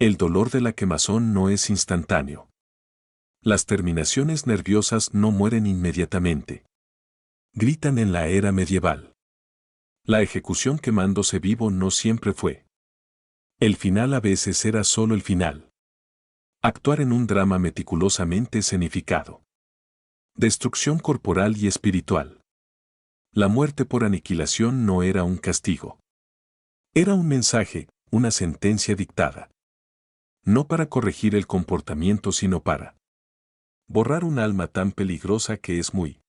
El dolor de la quemazón no es instantáneo. Las terminaciones nerviosas no mueren inmediatamente. Gritan en la era medieval. La ejecución quemándose vivo no siempre fue. El final a veces era solo el final. Actuar en un drama meticulosamente escenificado. Destrucción corporal y espiritual. La muerte por aniquilación no era un castigo. Era un mensaje, una sentencia dictada. No para corregir el comportamiento sino para borrar un alma tan peligrosa que es muy.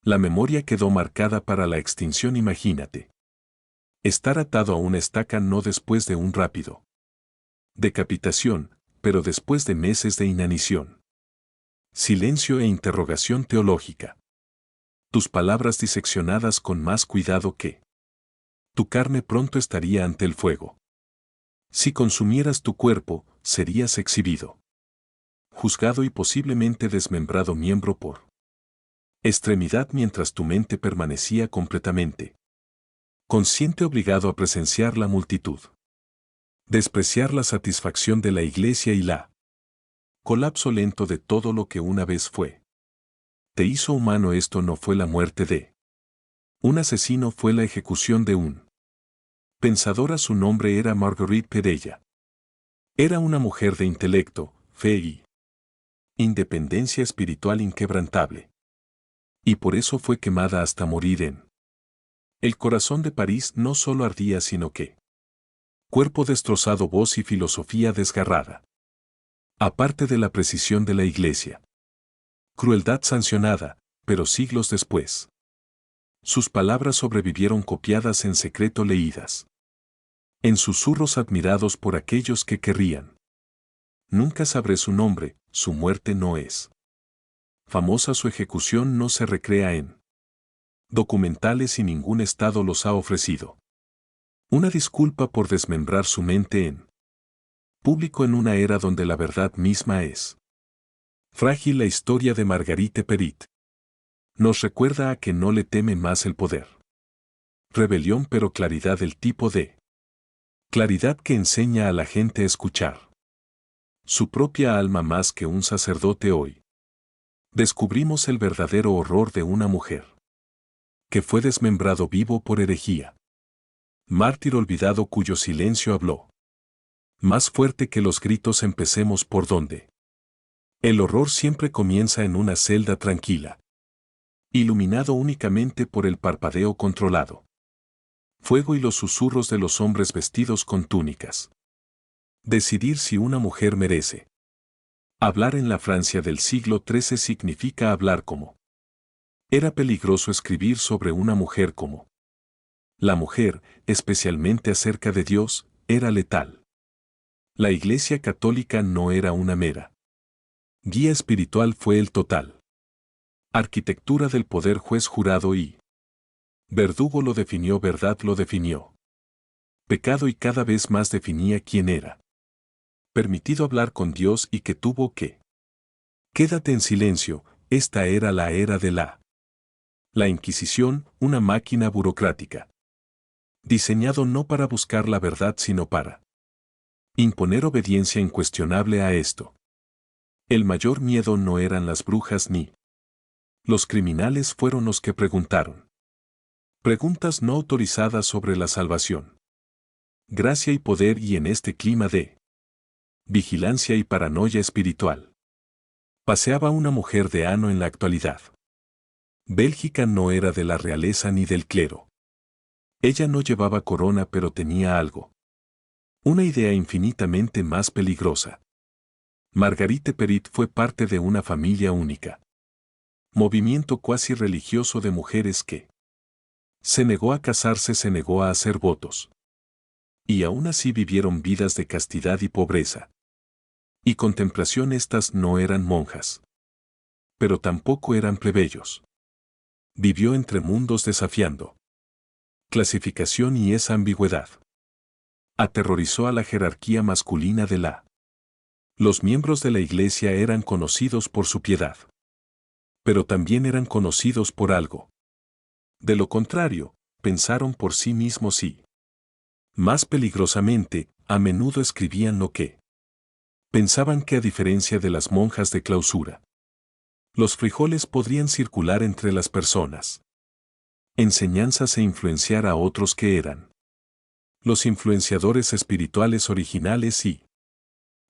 La memoria quedó marcada para la extinción. Imagínate. Estar atado a una estaca no después de un rápido decapitación, pero después de meses de inanición. Silencio e interrogación teológica. Tus palabras diseccionadas con más cuidado que tu carne pronto estaría ante el fuego. Si consumieras tu cuerpo, serías exhibido, juzgado y posiblemente desmembrado miembro por extremidad mientras tu mente permanecía completamente consciente, obligado a presenciar la multitud. Despreciar la satisfacción de la iglesia y la colapso lento de todo lo que una vez fue. Te hizo humano. Esto no fue la muerte de un asesino, fue la ejecución de un pensadora. Su nombre era Marguerite Perella. Era una mujer de intelecto, fe y independencia espiritual inquebrantable. Y por eso fue quemada hasta morir en el corazón de París. No solo ardía sino que cuerpo destrozado, voz y filosofía desgarrada. Aparte de la precisión de la iglesia. Crueldad sancionada, pero siglos después. Sus palabras sobrevivieron copiadas en secreto, leídas en susurros, admirados por aquellos que querrían. Nunca sabré su nombre. Su muerte no es famosa, su ejecución no se recrea en documentales y ningún estado los ha ofrecido. Una disculpa por desmembrar su mente en público en una era donde la verdad misma es frágil. La historia de Marguerite Perit nos recuerda a que no le teme más el poder. Rebelión, pero claridad, el tipo de claridad que enseña a la gente a escuchar su propia alma más que un sacerdote. Hoy descubrimos el verdadero horror de una mujer que fue desmembrado vivo por herejía. Mártir olvidado cuyo silencio habló más fuerte que los gritos. Empecemos por donde el horror siempre comienza, en una celda tranquila, iluminado únicamente por el parpadeo controlado, fuego y los susurros de los hombres vestidos con túnicas. Decidir si una mujer merece hablar. En la Francia del siglo XIII significa hablar como. Era peligroso escribir sobre una mujer como. La mujer, especialmente acerca de Dios, era letal. La Iglesia Católica no era una mera guía espiritual, fue el total arquitectura del poder. Juez, jurado y verdugo lo definió, verdad lo definió pecado, y cada vez más definía quién era permitido hablar con Dios y que tuvo que quédate en silencio. Esta era la era de la Inquisición, una máquina burocrática diseñado no para buscar la verdad sino para imponer obediencia incuestionable a esto. El mayor miedo no eran las brujas ni los criminales, fueron los que preguntaron preguntas no autorizadas sobre la salvación, gracia y poder. Y en este clima de vigilancia y paranoia espiritual paseaba una mujer de ano. En la actualidad, Bélgica no era de la realeza ni del clero. Ella no llevaba corona, pero tenía algo. Una idea infinitamente más peligrosa. Marguerite Perit fue parte de una familia única. Movimiento cuasi religioso de mujeres que se negó a casarse, se negó a hacer votos. Y aún así vivieron vidas de castidad y pobreza y contemplación. Estas no eran monjas, pero tampoco eran plebeyos. Vivió entre mundos desafiando clasificación y esa ambigüedad. Aterrorizó a la jerarquía masculina de la. Los miembros de la iglesia eran conocidos por su piedad, pero también eran conocidos por algo. De lo contrario, pensaron por sí mismos y, más peligrosamente, a menudo escribían lo que Pensaban que a diferencia de las monjas de clausura, los frijoles podrían circular entre las personas. Enseñanzas e influenciar a otros que eran los influenciadores espirituales originales y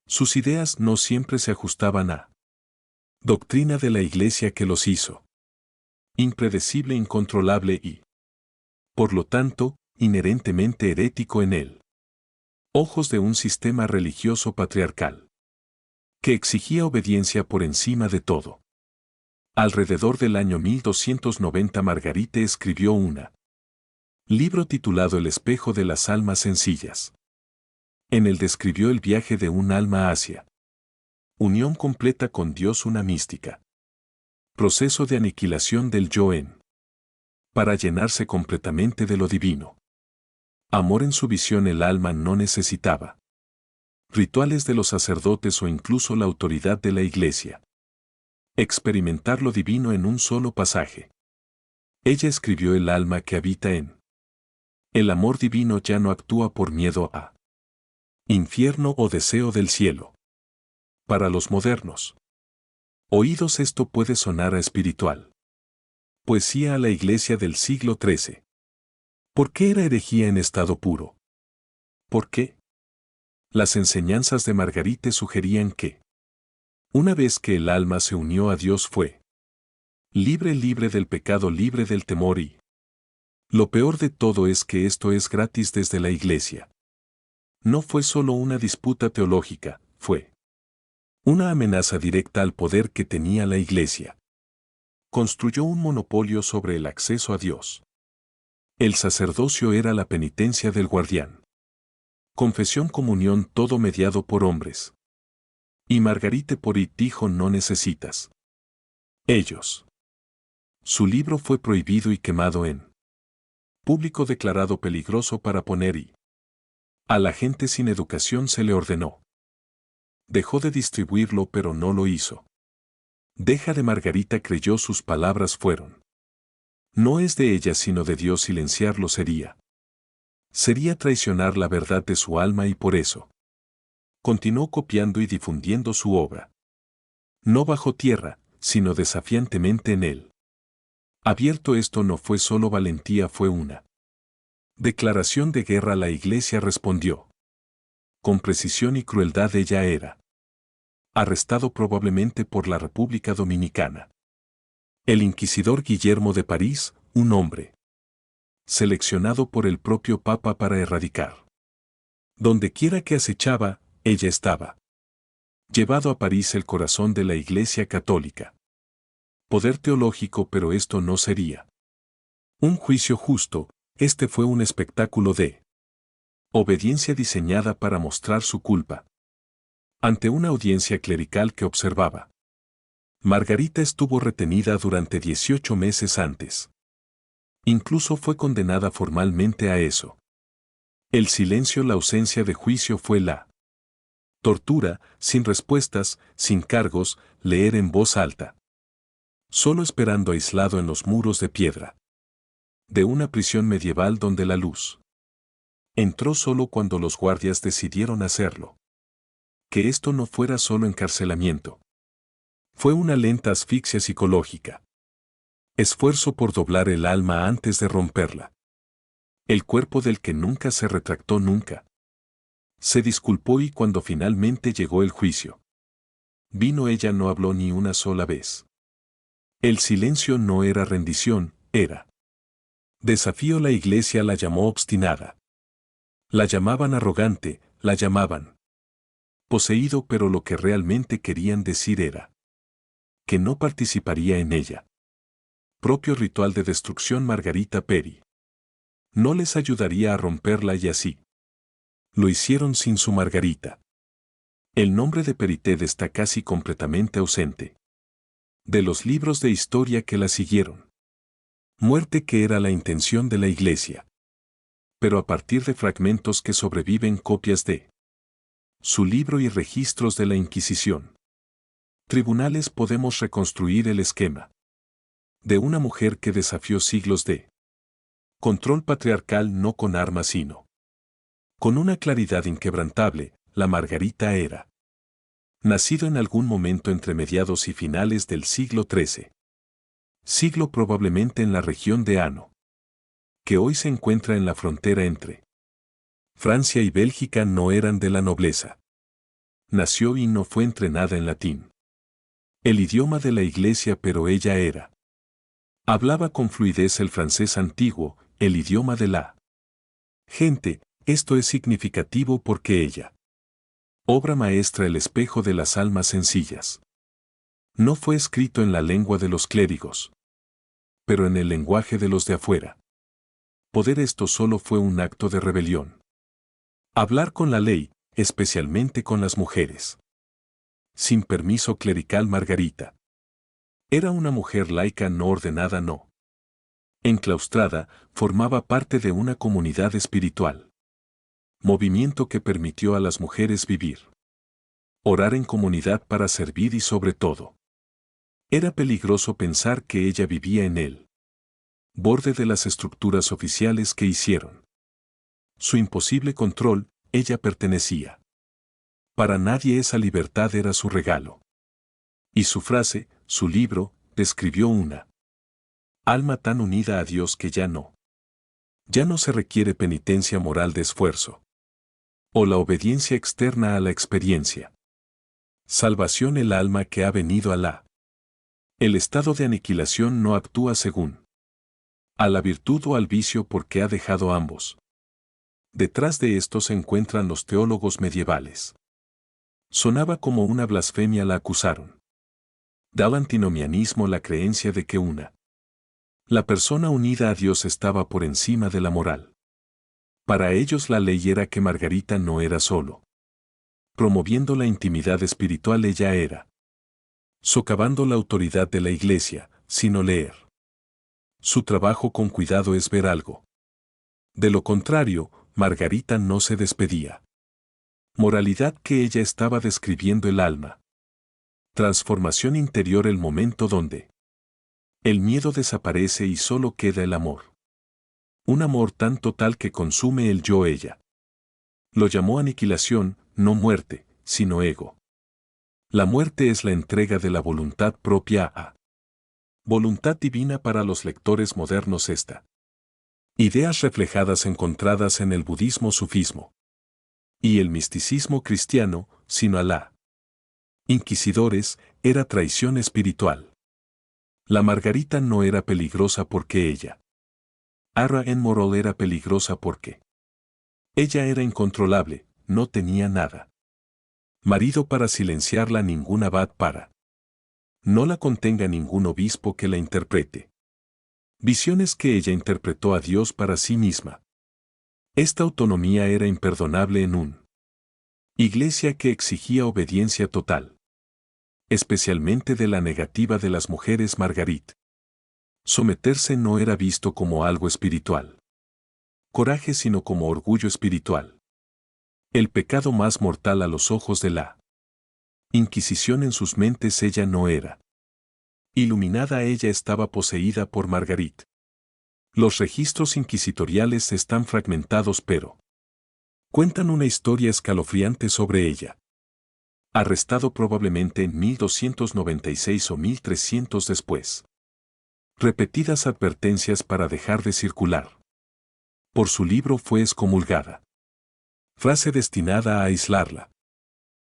sus ideas no siempre se ajustaban a doctrina de la Iglesia que los hizo impredecible, incontrolable y, por lo tanto, inherentemente herético en él. Ojos de un sistema religioso patriarcal que exigía obediencia por encima de todo. Alrededor del año 1290 Margarite escribió un libro titulado El espejo de las almas sencillas. En él describió el viaje de un alma hacia unión completa con Dios, una mística proceso de aniquilación del yo para llenarse completamente de lo divino. Amor. En su visión el alma no necesitaba rituales de los sacerdotes o incluso la autoridad de la Iglesia. Experimentar lo divino en un solo pasaje. Ella escribió: el alma que habita en el amor divino ya no actúa por miedo a infierno o deseo del cielo. Para los modernos oídos esto puede sonar a espiritual poesía a la Iglesia del siglo XIII. ¿Por qué era herejía en estado puro? ¿Por qué? Las enseñanzas de Margarite sugerían que, una vez que el alma se unió a Dios, fue libre del pecado, libre del temor, y lo peor de todo es que esto es gratis desde la Iglesia. No fue solo una disputa teológica, fue una amenaza directa al poder que tenía la Iglesia. Construyó un monopolio sobre el acceso a Dios. El sacerdocio era la penitencia del guardián. Confesión, comunión, todo mediado por hombres. Y Margarite Porit dijo: no necesitas ellos. Su libro fue prohibido y quemado en público, declarado peligroso para poner y a la gente sin educación se le ordenó. Dejó de distribuirlo, pero no lo hizo. Deja de Margarita creyó sus palabras fueron. No es de ella sino de Dios. Silenciarlo sería traicionar la verdad de su alma, y por eso continuó copiando y difundiendo su obra. No bajo tierra, sino desafiantemente en él. Abierto. Esto no fue solo valentía, fue una declaración de guerra. La Iglesia respondió con precisión y crueldad. Ella era arrestado probablemente por la República Dominicana. El inquisidor Guillermo de París, un hombre seleccionado por el propio Papa para erradicar. Donde quiera que acechaba, ella estaba. Llevado a París, el corazón de la Iglesia Católica. Poder teológico, pero esto no sería un juicio justo, este fue un espectáculo de obediencia diseñada para mostrar su culpa. Ante una audiencia clerical que observaba, Margarita estuvo retenida durante 18 meses antes. Incluso fue condenada formalmente a eso. El silencio, la ausencia de juicio fue la tortura, sin respuestas, sin cargos, leer en voz alta. Solo esperando, aislado en los muros de piedra de una prisión medieval donde la luz entró solo cuando los guardias decidieron hacerlo. Que esto no fuera solo encarcelamiento. Fue una lenta asfixia psicológica. Esfuerzo por doblar el alma antes de romperla. El cuerpo del que nunca se retractó, nunca se disculpó, y cuando finalmente llegó el juicio, vino, ella no habló ni una sola vez. El silencio no era rendición, era desafío. La Iglesia la llamó obstinada. La llamaban arrogante, la llamaban poseído, pero lo que realmente querían decir era que no participaría en ella. Propio ritual de destrucción. Margarita Peri no les ayudaría a romperla, y así lo hicieron sin su Margarita. El nombre de Peritet está casi completamente ausente de los libros de historia que la siguieron. Muerte, que era la intención de la Iglesia. Pero a partir de fragmentos que sobreviven, copias de su libro y registros de la Inquisición. Tribunales, podemos reconstruir el esquema de una mujer que desafió siglos de control patriarcal, no con armas sino con una claridad inquebrantable. La Margarita era Nacido en algún momento entre mediados y finales del siglo XIII. Siglo probablemente en la región de Hano, que hoy se encuentra en la frontera entre Francia y Bélgica. No eran de la nobleza. Nació y no fue entrenada en latín, el idioma de la iglesia, pero ella era. Hablaba con fluidez el francés antiguo, el idioma de la gente. Esto es significativo porque ella, obra maestra, el espejo de las almas sencillas. No fue escrito en la lengua de los clérigos, pero en el lenguaje de los de afuera. Poder esto solo fue un acto de rebelión. Hablar con la ley, especialmente con las mujeres. Sin permiso clerical. Margarita era una mujer laica no ordenada, no enclaustrada, formaba parte de una comunidad espiritual. Movimiento que permitió a las mujeres vivir, orar en comunidad para servir y sobre todo. Era peligroso pensar que ella vivía en el borde de las estructuras oficiales que hicieron su imposible control. Ella pertenecía. Para nadie esa libertad era su regalo. Y su frase, su libro, describió una alma tan unida a Dios que ya no se requiere penitencia moral de esfuerzo, o la obediencia externa a la experiencia. Salvación. El alma que ha venido a el estado de aniquilación no actúa según a la virtud o al vicio, porque ha dejado ambos. Detrás de esto se encuentran los teólogos medievales. Sonaba como una blasfemia, la acusaron. Del antinomianismo, la creencia de que la persona unida a Dios estaba por encima de la moral. Para ellos la ley era que Margarita no era solo promoviendo la intimidad espiritual, ella era socavando la autoridad de la iglesia, sino leer. Su trabajo con cuidado es ver algo. De lo contrario, Margarita no se despedía. Moralidad que ella estaba describiendo, el alma. Transformación interior, el momento donde el miedo desaparece y solo queda el amor. Un amor tan total que consume el yo. Ella lo llamó aniquilación, no muerte, sino ego. La muerte es la entrega de la voluntad propia a voluntad divina. Para los lectores modernos, esta ideas reflejadas encontradas en el budismo, sufismo y el misticismo cristiano, sino a la inquisidores, era traición espiritual. La Margarita no era peligrosa porque ella. Arra en moral era peligrosa porque ella era incontrolable, no tenía nada. Marido para silenciarla, ningún abad para no la contenga, ningún obispo que la interprete. Visiones que ella interpretó a Dios para sí misma. Esta autonomía era imperdonable en una iglesia que exigía obediencia total, especialmente de la negativa de las mujeres. Margarit. Someterse no era visto como algo espiritual. Coraje, sino como orgullo espiritual. El pecado más mortal a los ojos de la Inquisición. En sus mentes ella no era iluminada, ella estaba poseída por Margarit. Los registros inquisitoriales están fragmentados, pero cuentan una historia escalofriante sobre ella. Arrestado probablemente en 1296 o 1300 después. Repetidas advertencias para dejar de circular. Por su libro fue excomulgada. Frase destinada a aislarla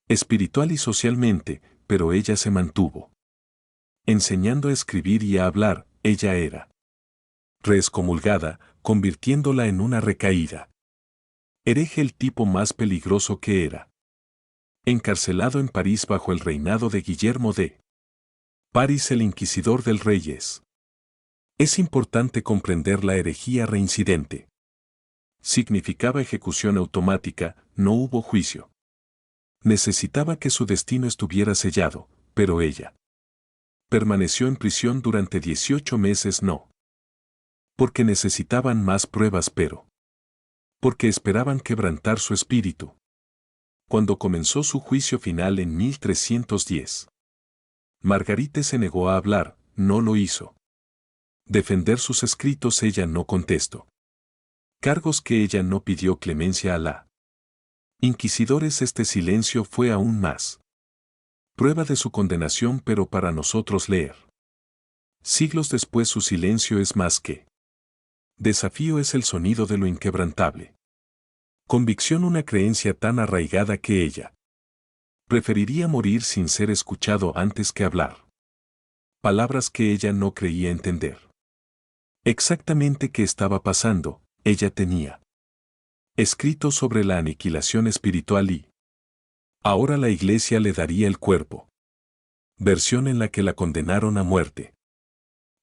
espiritual y socialmente, pero ella se mantuvo. Enseñando a escribir y a hablar, ella era reexcomulgada, convirtiéndola en una recaída hereje, el tipo más peligroso que era. Encarcelado en París bajo el reinado de Guillermo de París, el inquisidor del Reyes. Es importante comprender la herejía reincidente. Significaba ejecución automática, no hubo juicio. Necesitaba que su destino estuviera sellado, pero ella permaneció en prisión durante 18 meses, no porque necesitaban más pruebas, pero porque esperaban quebrantar su espíritu. Cuando comenzó su juicio final en 1310, Margarita se negó a hablar, no lo hizo. Defender sus escritos, ella no contestó. Cargos que ella no pidió clemencia a la inquisidores. Este silencio fue aún más Prueba de su condenación, pero para nosotros leer. Siglos después su silencio es más que desafío, es el sonido de lo inquebrantable. Convicción, una creencia tan arraigada que ella preferiría morir sin ser escuchado antes que hablar. Palabras que ella no creía entender. Exactamente qué estaba pasando, ella tenía escrito sobre la aniquilación espiritual y ahora la iglesia le daría el cuerpo. Versión en la que la condenaron a muerte.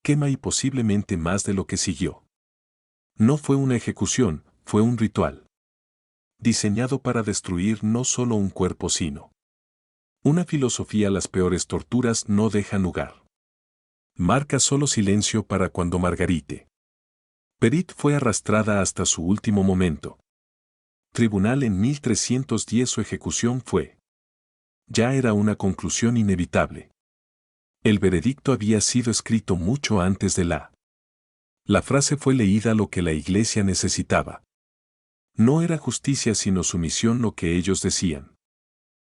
Quema y posiblemente más de lo que siguió. No fue una ejecución, fue un ritual. Diseñado para destruir no solo un cuerpo sino una filosofía. Las peores torturas no dejan lugar. Marca solo silencio para cuando Margarite Perit fue arrastrada hasta su último momento. Tribunal en 1310. Su ejecución fue. Ya era una conclusión inevitable. El veredicto había sido escrito mucho antes de la frase fue leída. Lo que la iglesia necesitaba no era justicia sino sumisión. Lo que ellos decían.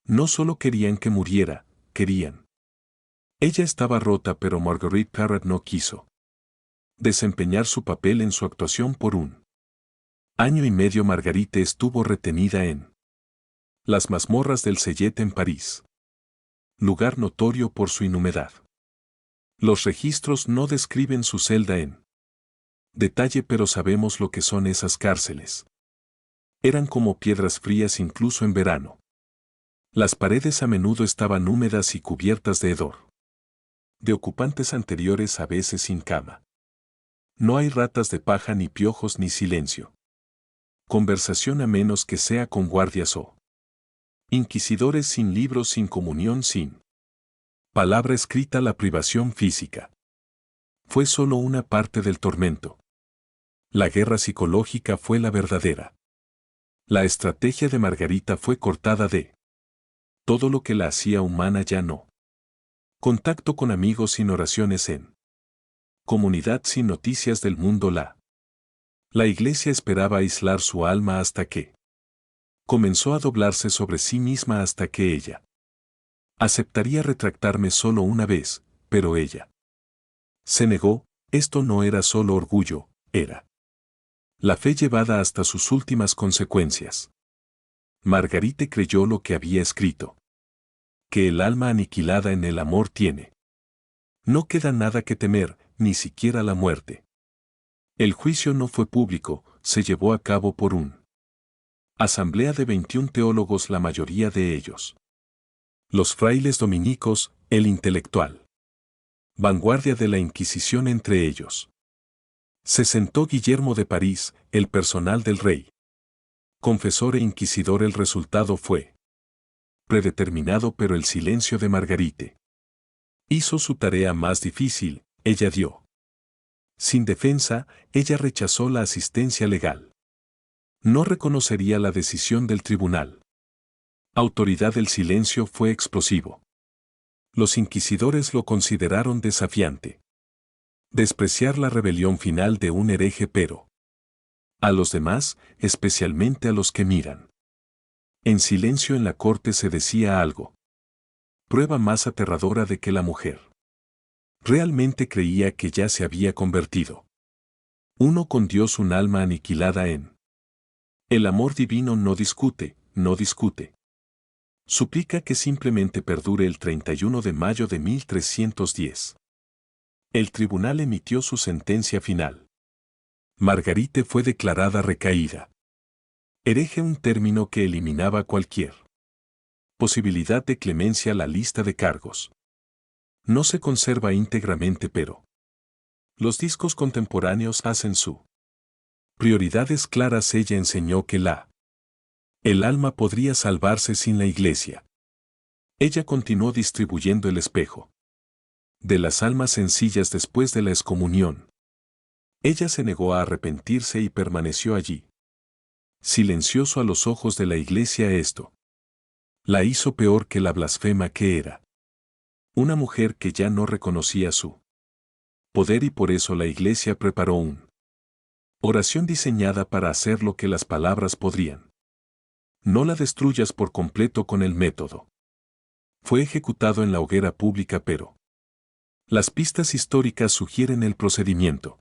No solo querían que muriera, querían. Ella estaba rota, pero Marguerite Parrot no quiso desempeñar su papel en su actuación por un año y medio. Margarite estuvo retenida en las mazmorras del Cellet en París, lugar notorio por su inhumedad. Los registros no describen su celda en detalle, pero sabemos lo que son esas cárceles. Eran como piedras frías incluso en verano. Las paredes a menudo estaban húmedas y cubiertas de hedor de ocupantes anteriores, a veces sin cama. No hay ratas de paja, ni piojos, ni silencio. Conversación, a menos que sea con guardias o inquisidores, sin libros, sin comunión, sin palabra escrita. La privación física fue solo una parte del tormento. La guerra psicológica fue la verdadera. La estrategia de Margarita fue cortada de todo lo que la hacía humana. Ya no contacto con amigos, sin oraciones en comunidad, sin noticias del mundo. La iglesia esperaba aislar su alma hasta que comenzó a doblarse sobre sí misma, hasta que ella aceptaría retractarme solo una vez, pero ella se negó. Esto no era solo orgullo, era la fe llevada hasta sus últimas consecuencias. Margarite creyó lo que había escrito. Que el alma aniquilada en el amor tiene. No queda nada que temer, ni siquiera la muerte. El juicio no fue público, se llevó a cabo por una asamblea de 21 teólogos, la mayoría de ellos los frailes dominicos, el intelectual vanguardia de la Inquisición. Entre ellos se sentó Guillermo de París, el personal del rey, confesor e inquisidor. El resultado fue predeterminado, pero el silencio de Margarite hizo su tarea más difícil. Ella dio sin defensa, ella rechazó la asistencia legal. No reconocería la decisión del tribunal. Autoridad. El silencio fue explosivo. Los inquisidores lo consideraron desafiante. Despreciar la rebelión final de un hereje, pero a los demás, especialmente a los que miran en silencio en la corte, se decía algo. Prueba más aterradora de que la mujer realmente creía que ya se había convertido uno con Dios, un alma aniquilada en el amor divino. No discute, no discute. Suplica que simplemente perdure. El 31 de mayo de 1310. El tribunal emitió su sentencia final. Margarite fue declarada recaída. Hereje, un término que eliminaba cualquier posibilidad de clemencia. La lista de cargos no se conserva íntegramente, pero los discos contemporáneos hacen su prioridades claras. Ella enseñó que el alma podría salvarse sin la iglesia. Ella continuó distribuyendo el espejo de las almas sencillas después de la excomunión. Ella se negó a arrepentirse y permaneció allí, silencioso a los ojos de la iglesia. Esto la hizo peor que la blasfema que era. Una mujer que ya no reconocía su poder, y por eso la iglesia preparó una oración diseñada para hacer lo que las palabras podrían. No la destruyas por completo con el método. Fue ejecutado en la hoguera pública, pero las pistas históricas sugieren el procedimiento.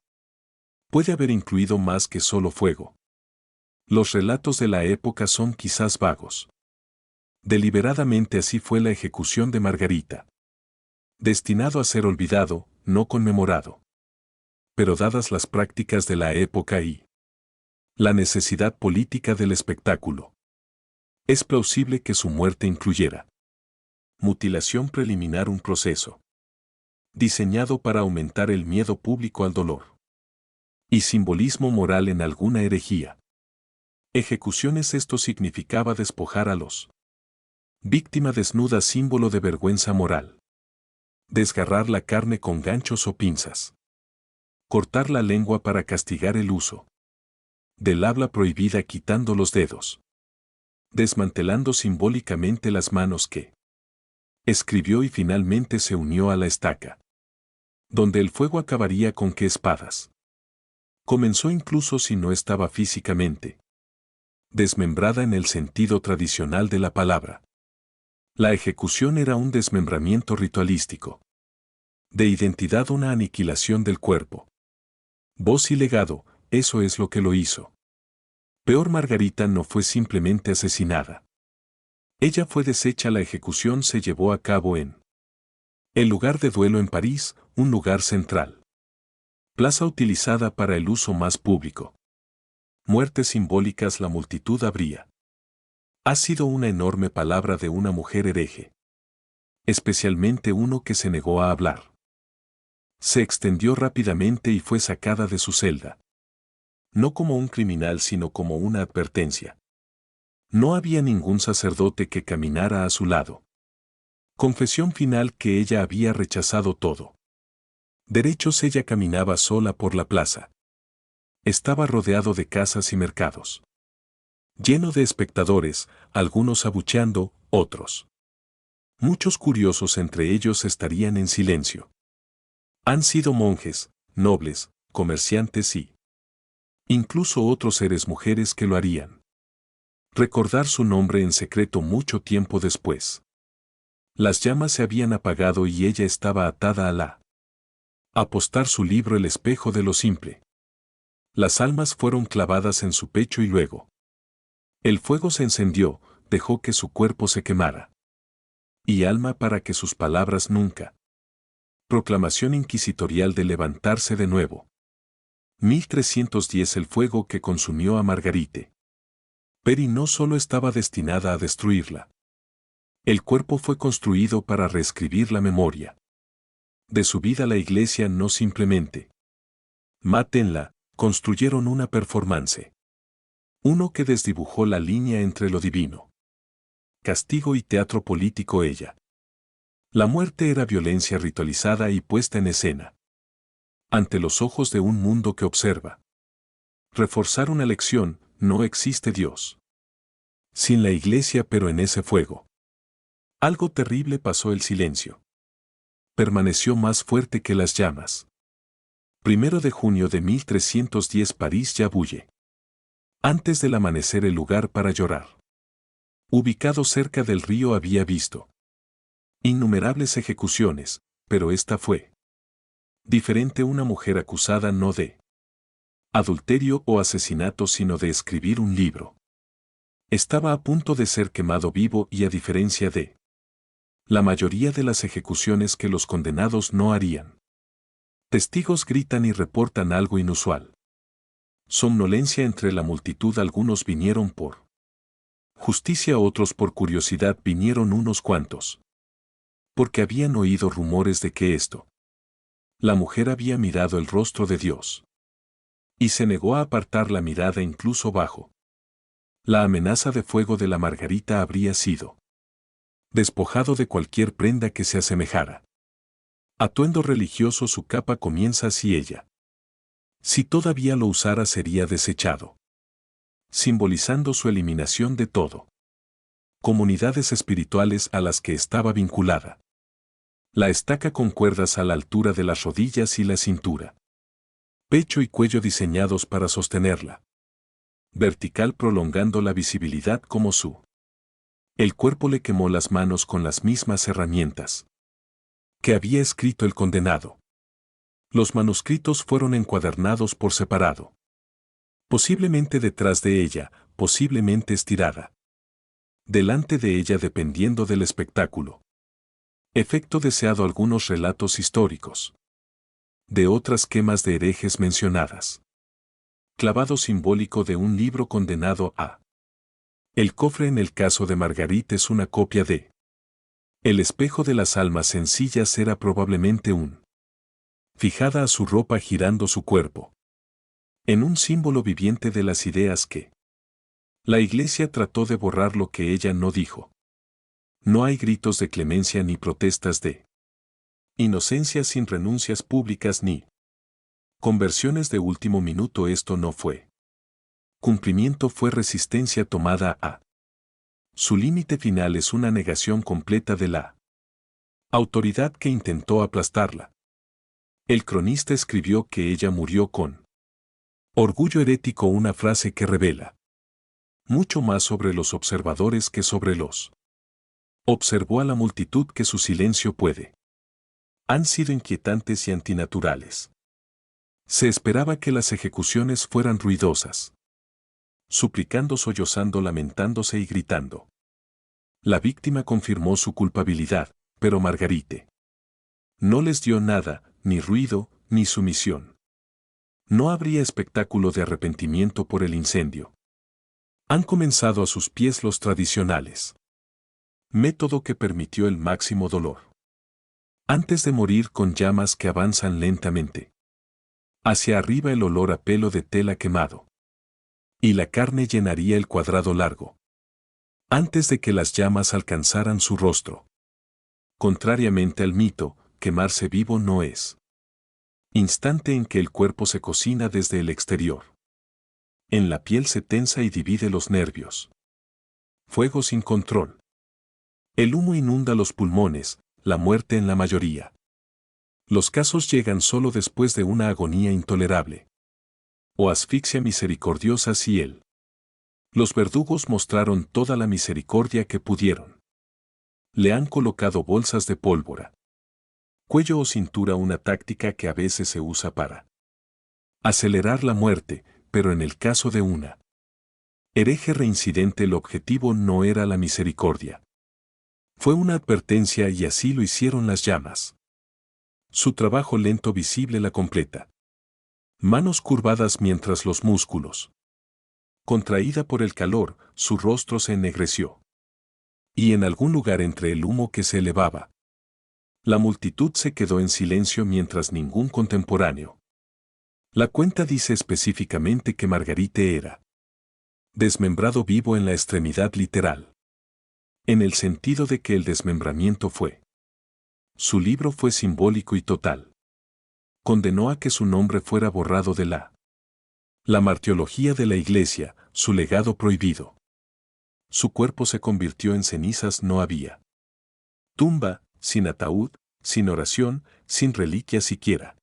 Puede haber incluido más que solo fuego. Los relatos de la época son quizás vagos. Deliberadamente así fue la ejecución de Margarita. Destinado a ser olvidado, no conmemorado. Pero dadas las prácticas de la época y la necesidad política del espectáculo, es plausible que su muerte incluyera mutilación preliminar, un proceso diseñado para aumentar el miedo público al dolor y simbolismo moral en alguna herejía. Ejecuciones. Esto significaba despojar a los víctima desnuda, símbolo de vergüenza moral. Desgarrar la carne con ganchos o pinzas. Cortar la lengua para castigar el uso del habla prohibida, quitando los dedos. Desmantelando simbólicamente las manos que escribió y finalmente se unió a la estaca, donde el fuego acabaría. ¿Con qué espadas? Comenzó, incluso si no estaba físicamente desmembrada en el sentido tradicional de la palabra. La ejecución era un desmembramiento ritualístico. De identidad, una aniquilación del cuerpo. Voz y legado, eso es lo que lo hizo. Peor, Margarita no fue simplemente asesinada. Ella fue deshecha. La ejecución se llevó a cabo en el lugar de duelo en París, un lugar central. Plaza utilizada para el uso más público. Muertes simbólicas. La multitud habría ha sido una enorme palabra de una mujer hereje. Especialmente uno que se negó a hablar. Se extendió rápidamente y fue sacada de su celda. No como un criminal, sino como una advertencia. No había ningún sacerdote que caminara a su lado. Confesión final que ella había rechazado todo. Derechos. Ella caminaba sola por la plaza. Estaba rodeado de casas y mercados. Lleno de espectadores, algunos abucheando, otros. Muchos curiosos. Entre ellos estarían en silencio. Han sido monjes, nobles, comerciantes y incluso otros seres, mujeres que lo harían. Recordar su nombre en secreto mucho tiempo después. Las llamas se habían apagado y ella estaba atada a la apostar su libro El espejo de lo simple. Las almas fueron clavadas en su pecho y luego el fuego se encendió, dejó que su cuerpo se quemara. Y alma para que sus palabras nunca. Proclamación inquisitorial de levantarse de nuevo. 1310. El fuego que consumió a Margarite. Peri no solo estaba destinada a destruirla. El cuerpo fue construido para reescribir la memoria de su vida. La iglesia no simplemente mátenla, construyeron una performance. Uno que desdibujó la línea entre lo divino, castigo y teatro político. Ella. La muerte era violencia ritualizada y puesta en escena. Ante los ojos de un mundo que observa. Reforzar una lección: no existe Dios sin la iglesia, pero en ese fuego algo terrible pasó. El silencio permaneció más fuerte que las llamas. 1 de junio de 1310. París ya bulle. Antes del amanecer, el lugar para llorar, ubicado cerca del río, había visto innumerables ejecuciones, pero esta fue diferente. Una mujer acusada no de adulterio o asesinato, sino de escribir un libro. Estaba a punto de ser quemado vivo y, a diferencia de la mayoría de las ejecuciones que los condenados no harían, testigos gritan y reportan algo inusual. Somnolencia entre la multitud. Algunos vinieron por justicia, otros por curiosidad. Vinieron unos cuantos porque habían oído rumores de que la mujer había mirado el rostro de Dios y se negó a apartar la mirada incluso bajo la amenaza de fuego de la Margarita. Habría sido despojado de cualquier prenda que se asemejara atuendo religioso. Su capa comienza así. Ella, si todavía lo usara, sería desechado, simbolizando su eliminación de todo. Comunidades espirituales a las que estaba vinculada. La estaca con cuerdas a la altura de las rodillas y la cintura. Pecho y cuello diseñados para sostenerla. Vertical, prolongando la visibilidad como su El cuerpo le quemó las manos con las mismas herramientas que había escrito el condenado. Los manuscritos fueron encuadernados por separado. Posiblemente detrás de ella, posiblemente estirada. Delante de ella dependiendo del espectáculo. Efecto deseado algunos relatos históricos. De otras quemas de herejes mencionadas. Clavado simbólico de un libro condenado a. El cofre en el caso de Margarita es una copia de. El espejo de las almas sencillas era probablemente un. Fijada a su ropa girando su cuerpo. En un símbolo viviente de las ideas que. La Iglesia trató de borrar lo que ella no dijo. No hay gritos de clemencia ni protestas de. Inocencia sin renuncias públicas ni. Conversiones de último minuto. Esto no fue. Cumplimiento fue resistencia tomada a. Su límite final es una negación completa de la autoridad que intentó aplastarla. El cronista escribió que ella murió con orgullo herético, una frase que revela mucho más sobre los observadores que sobre los. Observó a la multitud que su silencio puede. Han sido inquietantes y antinaturales. Se esperaba que las ejecuciones fueran ruidosas. Suplicando, sollozando, lamentándose y gritando. La víctima confirmó su culpabilidad, pero Margarite no les dio nada, ni ruido, ni sumisión. No habría espectáculo de arrepentimiento por el incendio. Han comenzado a sus pies los tradicionales. Método que permitió el máximo dolor. Antes de morir con llamas que avanzan lentamente. Hacia arriba el olor a pelo de tela quemado. Y la carne llenaría el cuadrado largo. Antes de que las llamas alcanzaran su rostro. Contrariamente al mito, quemarse vivo no es. Instante en que el cuerpo se cocina desde el exterior. En la piel se tensa y divide los nervios. Fuego sin control. El humo inunda los pulmones, la muerte en la mayoría. Los casos llegan solo después de una agonía intolerable. O asfixia misericordiosa si él. Los verdugos mostraron toda la misericordia que pudieron. Le han colocado bolsas de pólvora. Cuello o cintura, una táctica que a veces se usa para acelerar la muerte, pero en el caso de una hereje reincidente el objetivo no era la misericordia. Fue una advertencia y así lo hicieron las llamas. Su trabajo lento visible la completa. Manos curvadas mientras los músculos. Contraída por el calor, su rostro se ennegreció. Y en algún lugar entre el humo que se elevaba, la multitud se quedó en silencio mientras ningún contemporáneo. La cuenta dice específicamente que Margarite era desmembrado vivo en la extremidad literal. En el sentido de que el desmembramiento fue. Su libro fue simbólico y total. Condenó a que su nombre fuera borrado de la martiología de la Iglesia, su legado prohibido. Su cuerpo se convirtió en cenizas, no había tumba, sin ataúd, sin oración, sin reliquia siquiera.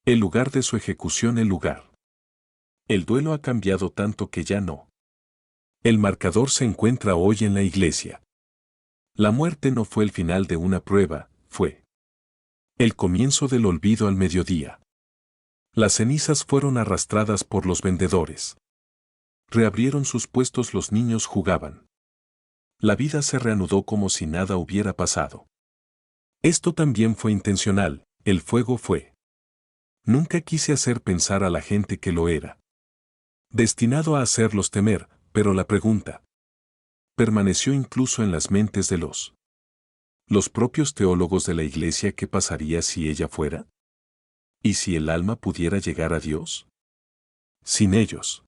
El lugar de su ejecución, el lugar. El duelo ha cambiado tanto que ya no. El marcador se encuentra hoy en la iglesia. La muerte no fue el final de una prueba, fue el comienzo del olvido al mediodía. Las cenizas fueron arrastradas por los vendedores. Reabrieron sus puestos, los niños jugaban. La vida se reanudó como si nada hubiera pasado. Esto también fue intencional, el fuego fue. Nunca quise hacer pensar a la gente que lo era. Destinado a hacerlos temer, pero la pregunta permaneció incluso en las mentes de los propios teólogos de la Iglesia: ¿qué pasaría si ella fuera? ¿Y si el alma pudiera llegar a Dios? Sin ellos.